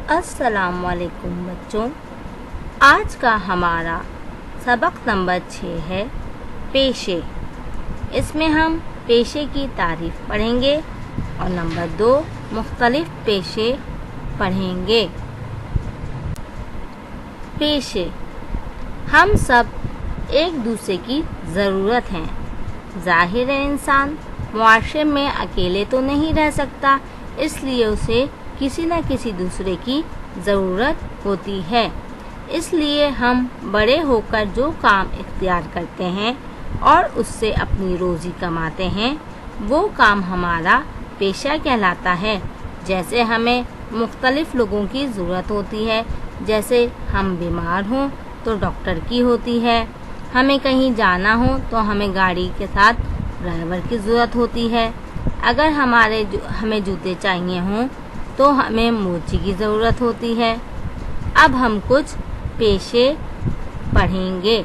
السلام علیکم بچوں، آج کا ہمارا سبق نمبر 6 ہے پیشے۔ اس میں ہم پیشے کی تعریف پڑھیں گے اور نمبر 2 مختلف پیشے پڑھیں گے۔ پیشے، ہم سب ایک دوسرے کی ضرورت ہیں۔ ظاہر ہے انسان معاشرے میں اکیلے تو نہیں رہ سکتا، اس لیے اسے کسی نہ کسی دوسرے کی ضرورت ہوتی ہے۔ اس لیے ہم بڑے ہو کر جو کام اختیار کرتے ہیں اور اس سے اپنی روزی کماتے ہیں وہ کام ہمارا پیشہ کہلاتا ہے۔ جیسے ہمیں مختلف لوگوں کی ضرورت ہوتی ہے، جیسے ہم بیمار ہوں تو ڈاکٹر کی ہوتی ہے، ہمیں کہیں جانا ہو تو ہمیں گاڑی کے ساتھ ڈرائیور کی ضرورت ہوتی ہے، اگر ہمیں جوتے چاہیے ہوں تو ہمیں موچی کی ضرورت ہوتی ہے۔ اب ہم کچھ پیشے پڑھیں گے۔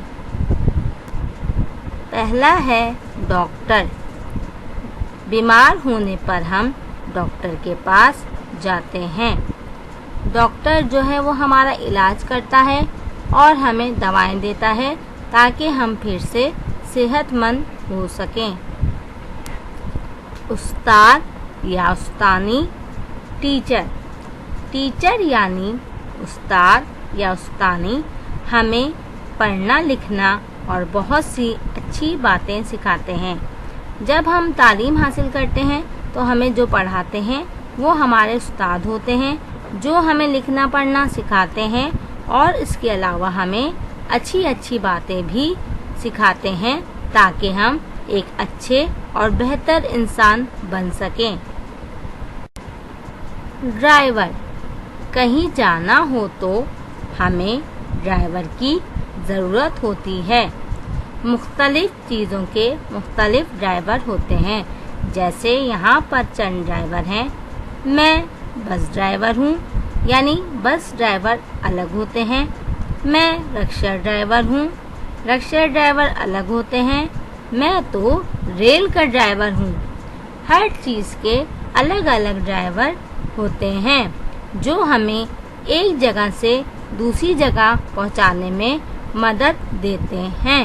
پہلا ہے ڈاکٹر۔ بیمار ہونے پر ہم ڈاکٹر کے پاس جاتے ہیں۔ ڈاکٹر جو ہے وہ ہمارا علاج کرتا ہے اور ہمیں دوائیں دیتا ہے تاکہ ہم پھر سے صحت مند ہو سکیں۔ استاد یا استانی، ٹیچر۔ ٹیچر یعنی استاد یا استانی ہمیں پڑھنا لکھنا اور بہت سی اچھی باتیں سکھاتے ہیں۔ جب ہم تعلیم حاصل کرتے ہیں تو ہمیں جو پڑھاتے ہیں وہ ہمارے استاد ہوتے ہیں جو ہمیں لکھنا پڑھنا سکھاتے ہیں اور اس کے علاوہ ہمیں اچھی اچھی باتیں بھی سکھاتے ہیں تاکہ ہم ایک اچھے اور بہتر انسان بن سکیں۔ ڈرائیور۔ کہیں جانا ہو تو ہمیں ڈرائیور کی ضرورت ہوتی ہے۔ مختلف چیزوں کے مختلف ڈرائیور ہوتے ہیں، جیسے یہاں پر چند ڈرائیور ہیں۔ میں بس ڈرائیور ہوں، یعنی بس ڈرائیور الگ ہوتے ہیں۔ میں رکشہ ڈرائیور ہوں، رکشہ ڈرائیور الگ ہوتے ہیں۔ میں تو ریل کا ڈرائیور ہوں۔ ہر چیز کے الگ الگ ڈرائیور ہوتے ہیں جو ہمیں ایک جگہ سے دوسری جگہ پہنچانے میں مدد دیتے ہیں۔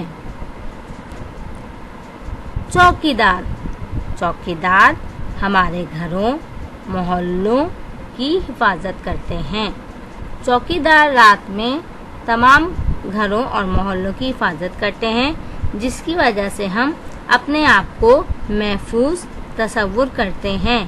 چوکیدار۔ چوکیدار ہمارے گھروں محلوں کی حفاظت کرتے ہیں۔ چوکیدار رات میں تمام گھروں اور محلوں کی حفاظت کرتے ہیں، جس کی وجہ سے ہم اپنے آپ کو محفوظ تصور کرتے ہیں۔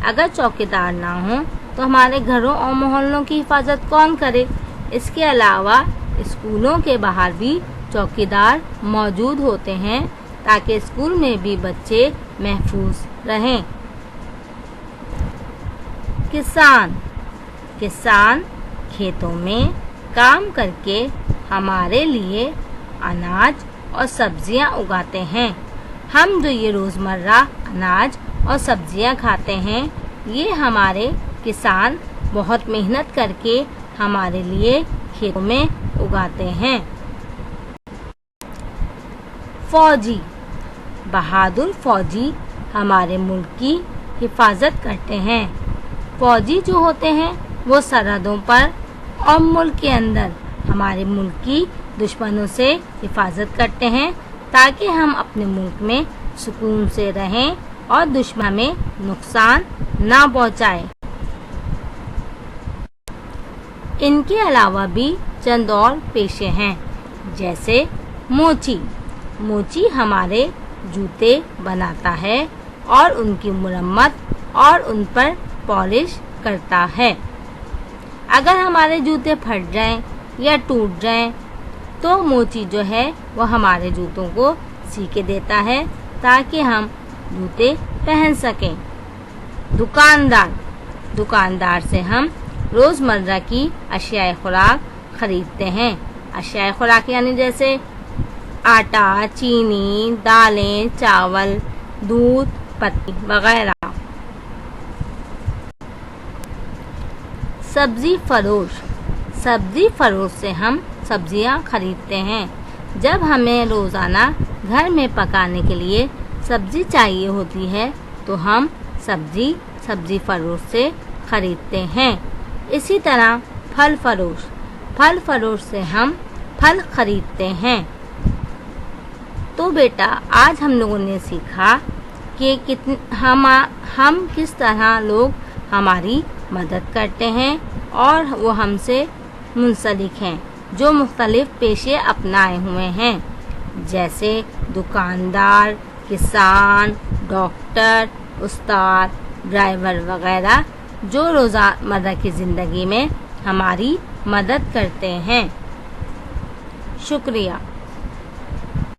اگر چوکیدار نہ ہوں تو ہمارے گھروں اور محلوں کی حفاظت کون کرے؟ اس کے علاوہ اسکولوں کے باہر بھی چوکیدار موجود ہوتے ہیں تاکہ اسکول میں بھی بچے محفوظ رہیں۔ کسان۔ کسان کھیتوں میں کام کر کے ہمارے لیے اناج اور سبزیاں اگاتے ہیں۔ ہم جو یہ روزمرہ اناج اور سبزیاں کھاتے ہیں یہ ہمارے کسان بہت محنت کر کے ہمارے لیے کھیتوں میں اگاتے ہیں۔ فوجی۔ بہادر فوجی ہمارے ملک کی حفاظت کرتے ہیں۔ فوجی جو ہوتے ہیں وہ سرحدوں پر اور ملک کے اندر ہمارے ملک کی دشمنوں سے حفاظت کرتے ہیں تاکہ ہم اپنے ملک میں سکون سے رہیں اور دشمن ہمیں نقصان نہ پہنچائے۔ ان کے علاوہ بھی چند اور پیشے ہیں، جیسے موچی۔ موچی ہمارے جوتے بناتا ہے اور ان کی مرمت اور ان پر پالش کرتا ہے۔ اگر ہمارے جوتے پھٹ جائیں یا ٹوٹ جائیں تو موچی جو ہے وہ ہمارے جوتوں کو سی کے دیتا ہے تاکہ ہم جوتے پہن سکیں۔ دکاندار۔ دکاندار سے ہم روزمرہ کی اشیاء خوراک خریدتے ہیں۔ اشیاء خوراک یعنی جیسے آٹا، چینی، دالیں، چاول، دودھ، پتی وغیرہ۔ سبزی فروش۔ سبزی فروش سے ہم سبزیاں خریدتے ہیں۔ جب ہمیں روزانہ گھر میں پکانے کے لیے سبزی چاہیے ہوتی ہے تو ہم سبزی فروش سے خریدتے ہیں۔ اسی طرح پھل فروش سے ہم پھل خریدتے ہیں۔ تو بیٹا آج ہم لوگوں نے سیکھا کہ ہم کس طرح لوگ ہماری مدد کرتے ہیں اور وہ ہم سے منسلک ہیں جو مختلف پیشے اپنائے ہوئے ہیں، جیسے دکاندار، کسان، ڈاکٹر، استاد، ڈرائیور وغیرہ، جو روزمرہ کی زندگی میں ہماری مدد کرتے ہیں۔ شکریہ۔